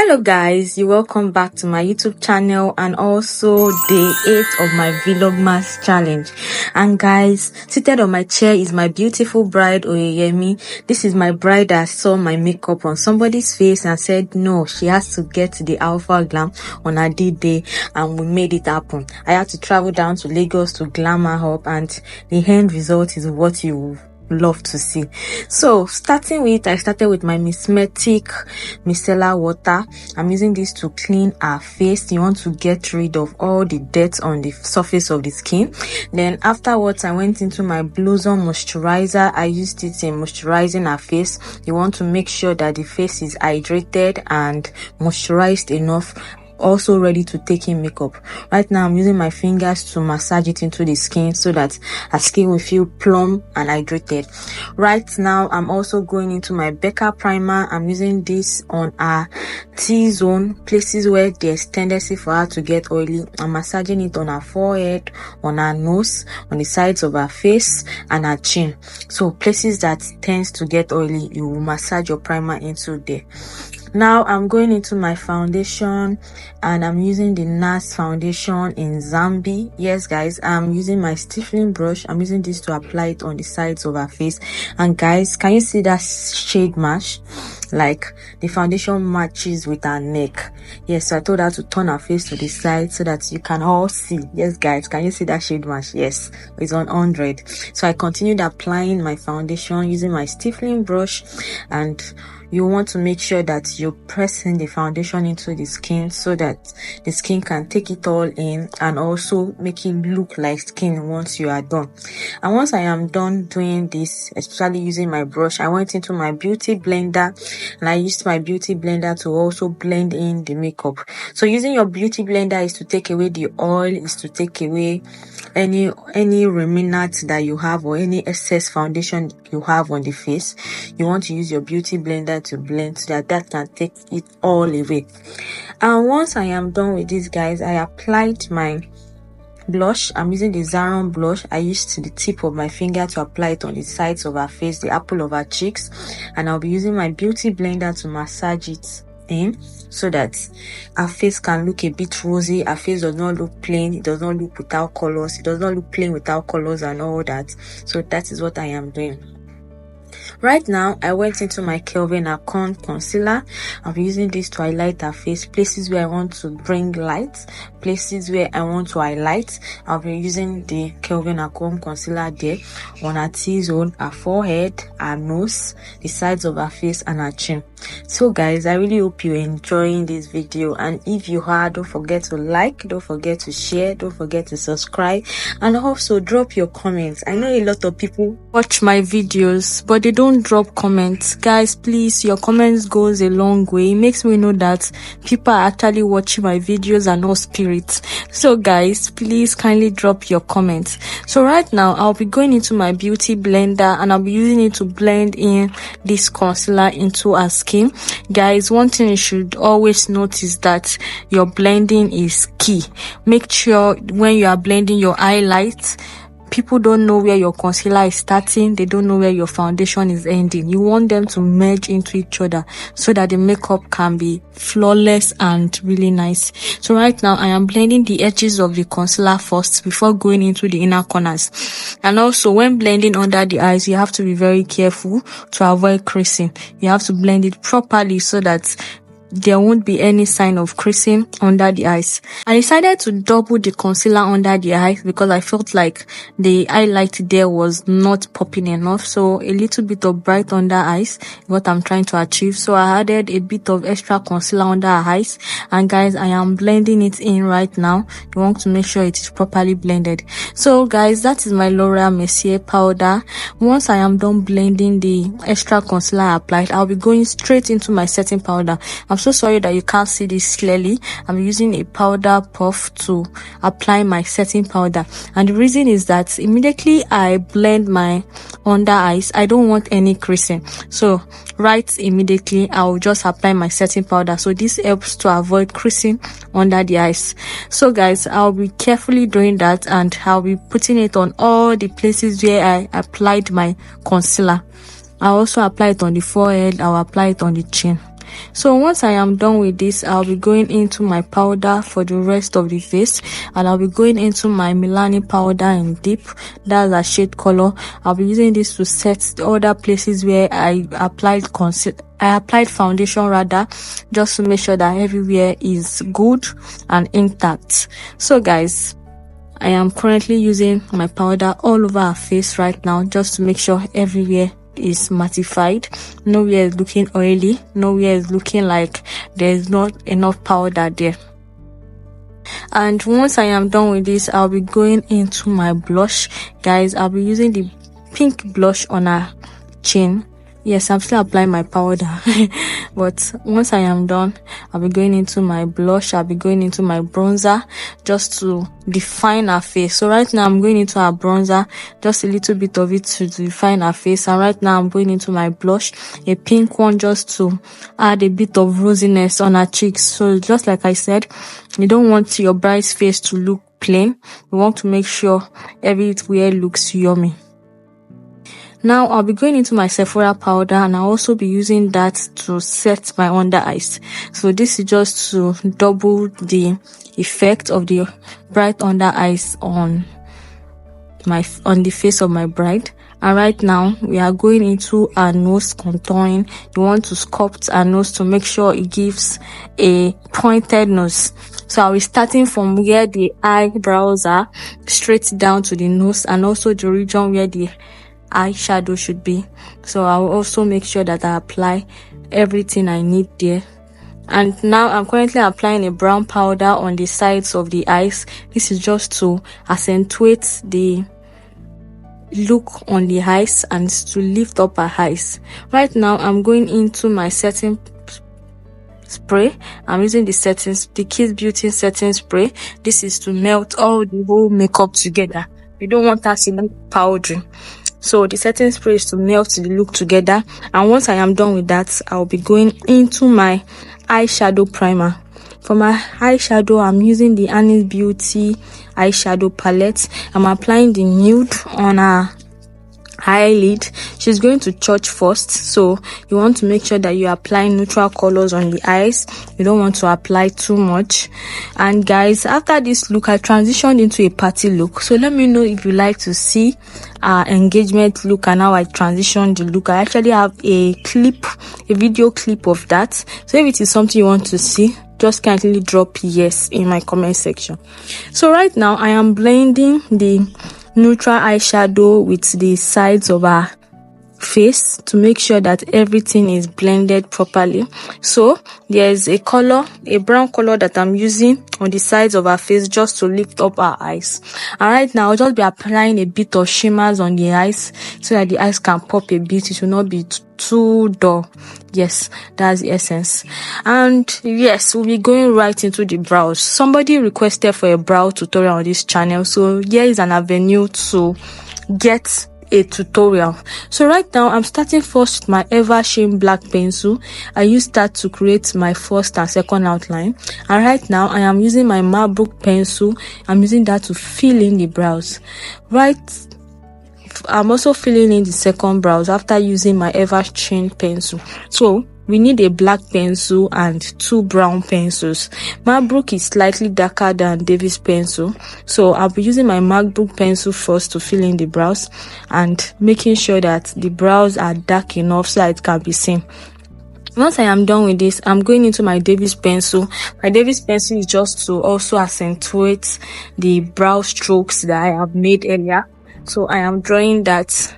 Hello guys, you're welcome back to my YouTube channel and also day 8 of my Vlogmas challenge. And guys, seated on my chair is my beautiful bride Oyeyemi. This is my bride that saw my makeup on somebody's face and said no, she has to get the alpha glam on her D-Day, and we made it happen. I had to travel down to Lagos to glam her up, and the end result is what you love to see. So I started with my Mismetic micellar water. I'm using this to clean our face. You want to get rid of all the dirt on the surface of the skin. Then afterwards, I went into my Blossom moisturizer. I used it in moisturizing our face. You want to make sure that the face is hydrated and moisturized enough, also ready to take in makeup. Right now I'm using my fingers to massage it into the skin so that our skin will feel plump and hydrated. Right now I'm also going into my Becca primer. I'm using this on our T-zone, places where there's tendency for her to get oily. I'm massaging it on her forehead, on her nose, on the sides of her face and her chin. So places that tends to get oily, you will massage your primer into there. Now I'm going into my foundation and I'm using the NARS foundation in Zambi. Yes guys, I'm using my stiffening brush. I'm using this to apply it on the sides of her face. And guys, can you see that shade match? Like the foundation matches with her neck. Yes, so I told her to turn her face to the side so that you can all see. Yes guys, can you see that shade match? Yes, it's on 100. So I continued applying my foundation using my stiffening brush, and you want to make sure that you're pressing the foundation into the skin so that the skin can take it all in and also make it look like skin once you are done. And once I am done doing this, especially using my brush, I went into my beauty blender and I used my beauty blender to also blend in the makeup. So using your beauty blender is to take away the oil, is to take away any remnants that you have or any excess foundation you have on the face. You want to use your beauty blender to blend so that can take it all away. And once I am done with this guys, I applied my blush. I'm using the Zaron blush. I used the tip of my finger to apply it on the sides of her face, the apple of her cheeks, and I'll be using my beauty blender to massage it in so that our face can look a bit rosy. Our face does not look plain, it does not look without colors, it does not look plain without colors and all that. So that is what I am doing. Right now, I went into my Kelvin Akon concealer. I'm using this to highlight her face, places where I want to bring light, places where I want to highlight. I'll be using the Kelvin Akon concealer there on her T-zone, her forehead, her nose, the sides of her face and her chin. So guys, I really hope you're enjoying this video, and if you are, don't forget to like, don't forget to share, don't forget to subscribe, and also drop your comments. I know a lot of people watch my videos but they don't drop comments. Guys, please, your comments goes a long way. It makes me know that people are actually watching my videos and not spirits. So guys, please kindly drop your comments. So right now I'll be going into my beauty blender and I'll be using it to blend in this concealer into her skin. Guys, one thing you should always notice that your blending is key. Make sure when you are blending your highlights, people don't know where your concealer is starting, they don't know where your foundation is ending. You want them to merge into each other so that the makeup can be flawless and really nice. So right now I am blending the edges of the concealer first before going into the inner corners. And also when blending under the eyes, you have to be very careful to avoid creasing. You have to blend it properly so that there won't be any sign of creasing under the eyes. I decided to double the concealer under the eyes because I felt like the highlight there was not popping enough. So a little bit of bright under eyes, what I'm trying to achieve. So I added a bit of extra concealer under her eyes. And guys, I am blending it in right now. You want to make sure it is properly blended. So guys, that is my L'Oreal Mercier powder. Once I am done blending the extra concealer I applied, I'll be going straight into my setting powder. I'm so sorry that you can't see this clearly. I'm using a powder puff to apply my setting powder, and the reason is that immediately I blend my under eyes, I don't want any creasing. So right immediately I'll just apply my setting powder. So this helps to avoid creasing under the eyes. So guys, I'll be carefully doing that, and I'll be putting it on all the places where I applied my concealer. I'll also apply it on the forehead, I'll apply it on the chin. So once I am done with this, I'll be going into my powder for the rest of the face, and I'll be going into my Milani powder in deep. That's a shade color. I'll be using this to set the other places where I applied foundation rather, just to make sure that everywhere is good and intact. So guys, I am currently using my powder all over our face right now, just to make sure everywhere is mattified. Nowhere is looking oily, nowhere is looking like there's not enough powder there. And once I am done with this, I'll be going into my blush. Guys, I'll be using the pink blush on her chin. Yes, I'm still applying my powder. But once I am done, I'll be going into my blush. I'll be going into my bronzer just to define her face. So right now I'm going into our bronzer, just a little bit of it to define her face. And right now I'm going into my blush, a pink one, just to add a bit of rosiness on her cheeks. So just like I said, you don't want your bride's face to look plain. You want to make sure everywhere looks yummy. Now I'll be going into my Sephora powder, and I'll also be using that to set my under eyes. So this is just to double the effect of the bright under eyes on the face of my bride. And right now we are going into our nose contouring. You want to sculpt our nose to make sure it gives a pointed nose. So I'll be starting from where the eyebrows are straight down to the nose, and also the region where the eyeshadow should be. So I will also make sure that I apply everything I need there. And now I'm currently applying a brown powder on the sides of the eyes. This is just to accentuate the look on the eyes and to lift up her eyes. Right now I'm going into my setting spray. I'm using the Kiss Beauty setting spray. This is to melt all the whole makeup together. You don't want that to look powdery. So the setting spray is to melt the look together. And once I am done with that, I'll be going into my eyeshadow primer. For my eyeshadow, I'm using the Annie's Beauty eyeshadow palette. I'm applying the nude on her eyelid. She's going to church first, so you want to make sure that you apply neutral colors on the eyes. You don't want to apply too much. And guys, after this look, I transitioned into a party look. So let me know if you like to see our engagement look and how I transitioned the look. I actually have a video clip of that. So if it is something you want to see, just kindly drop yes in my comment section. So right now I am blending the neutral eyeshadow with the sides of our face to make sure that everything is blended properly. So there's a brown color that I'm using on the sides of our face just to lift up our eyes. And right now I'll just be applying a bit of shimmers on the eyes so that the eyes can pop a bit. It will not be too dull. Yes, that's the essence. And yes, we'll be going right into the brows. Somebody requested for a brow tutorial on this channel, so here is an avenue to get a tutorial. So right now I'm starting first with my Eversheen black pencil. I use that to create my first and second outline. And right now I am using my MacBook pencil. I'm using that to fill in the brows. I'm also filling in the second brows after using my Eversheen pencil. So we need a black pencil and two brown pencils. MacBook is slightly darker than David's pencil, so I'll be using my MacBook pencil first to fill in the brows and making sure that the brows are dark enough so that it can be seen. Once I am done with this, I'm going into my David's pencil. My David's pencil is just to also accentuate the brow strokes that I have made earlier. So I am drawing that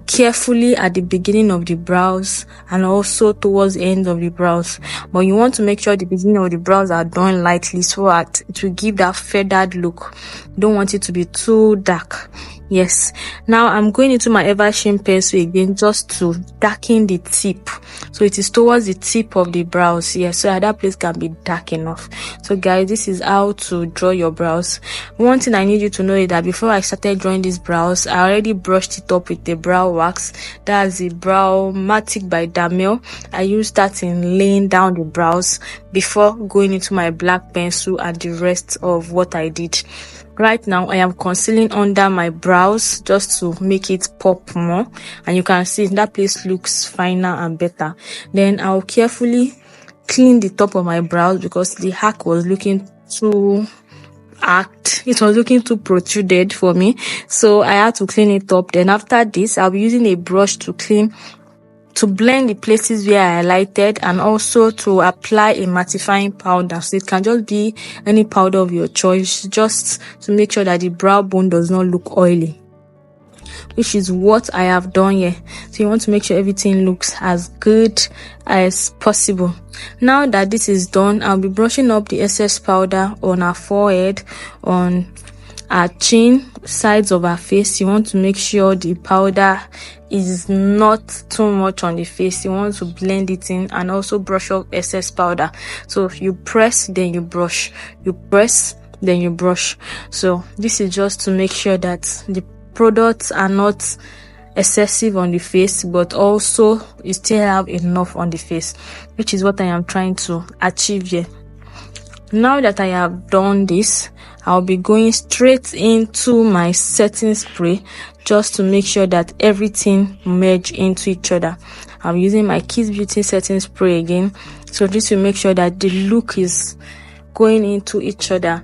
carefully at the beginning of the brows and also towards the end of the brows. But you want to make sure the beginning of the brows are done lightly so that it will give that feathered look. You don't want it to be too dark. Yes. Now I'm going into my Eversheen pencil again just to darken the tip. So it is towards the tip of the brows. Yes, so that place can be dark enough. So guys, this is how to draw your brows. One thing I need you to know is that before I started drawing these brows, I already brushed it up with the brow wax. That's the Brow Matic by Damel. I used that in laying down the brows before going into my black pencil and the rest of what I did. Right now I am concealing under my brows just to make it pop more, and you can see that place looks finer and better. Then I'll carefully clean the top of my brows because the hack was looking too it was looking too protruded for me, so I had to clean it up. Then after this, I'll be using a brush to blend the places where I highlighted, and also to apply a mattifying powder. So it can just be any powder of your choice, just to make sure that the brow bone does not look oily, which is what I have done here. So you want to make sure everything looks as good as possible. Now that this is done, I'll be brushing up the excess powder on our forehead, on our chin, sides of our face. You want to make sure the powder is not too much on the face. You want to blend it in and also brush up excess powder. So you press, then you brush, you press, then you brush. So this is just to make sure that the products are not excessive on the face, but also you still have enough on the face, which is what I am trying to achieve here. Now that I have done this, I'll be going straight into my setting spray just to make sure that everything merge into each other. I'm using my Kiss Beauty setting spray again, so this will make sure that the look is going into each other.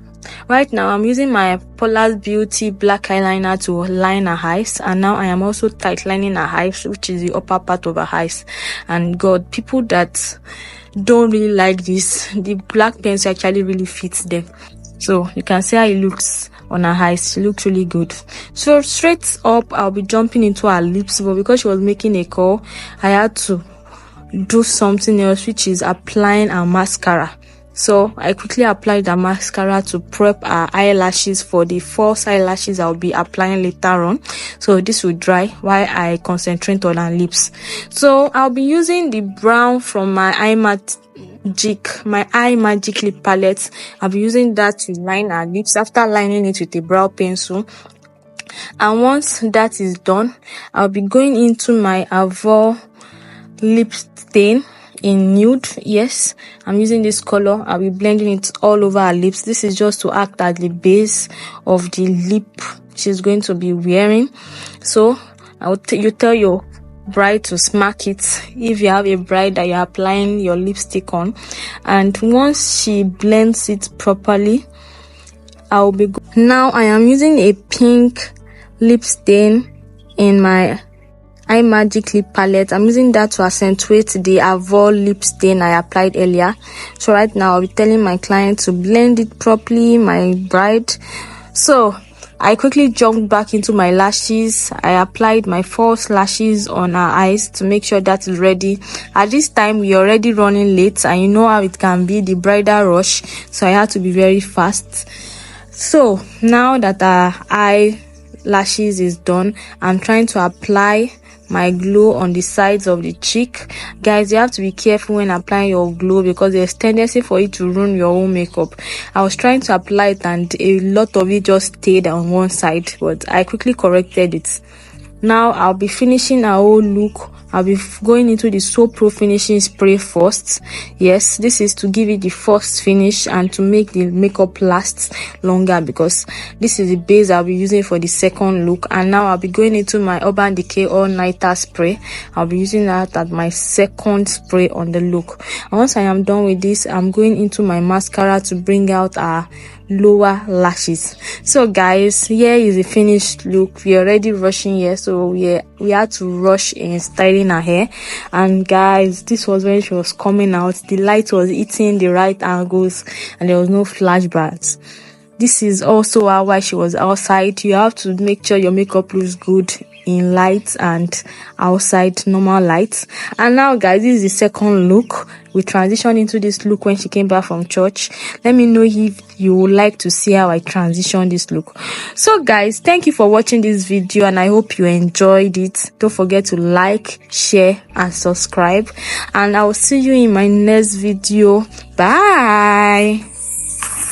Right now I'm using my Paula's Beauty black eyeliner to line her eyes, and now I am also tight lining her eyes, which is the upper part of her eyes. And God, people that don't really like this, the black pencil actually really fits them. So you can see how it looks on her eyes. She looks really good. So straight up, I'll be jumping into her lips, but because she was making a call, I had to do something else, which is applying a mascara. So I quickly applied the mascara to prep our eyelashes for the false eyelashes I'll be applying later on. So this will dry while I concentrate on her lips. So I'll be using the brown from my eye magic lip palette. I'll be using that to line her lips after lining it with a brow pencil. And once that is done, I'll be going into my Avon lip stain in nude. Yes, I'm using this color. I'll be blending it all over her lips. This is just to act as the base of the lip she's going to be wearing. So you tell your bride to smack it if you have a bride that you're applying your lipstick on, and once she blends it properly, now I am using a pink lip stain in my eye magic lip palette. I'm using that to accentuate the Avon lip stain I applied earlier. So right now I'll be telling my client to blend it properly, my bride. So I quickly jumped back into my lashes. I applied my false lashes on her eyes to make sure that is ready. At this time we're already running late, and you know how it can be, the bridal rush, so I had to be very fast. So now that our eyelashes is done, I'm trying to apply my glow on the sides of the cheek. Guys, you have to be careful when applying your glow because there's tendency for it to ruin your own makeup. I was trying to apply it and a lot of it just stayed on one side, but I quickly corrected it. Now I'll be finishing our whole look. I'll be going into the So Pro finishing spray first. Yes, this is to give it the first finish and to make the makeup last longer, because this is the base I'll be using for the second look. And now I'll be going into my Urban Decay All Nighter spray. I'll be using that as my second spray on the look. And once I am done with this, I'm going into my mascara to bring out our lower lashes. So guys, here is the finished look. We're already rushing here, so we had to rush in styling her hair. And guys, this was when she was coming out. The light was hitting the right angles and there was no flashbacks. This is also why she was outside. You have to make sure your makeup looks good in light and outside normal lights. And now guys, this is the second look. We transitioned into this look when she came back from church. Let me know if you would like to see how I transition this look. So guys, thank you for watching this video and I hope you enjoyed it. Don't forget to like, share and subscribe, and I will see you in my next video. Bye.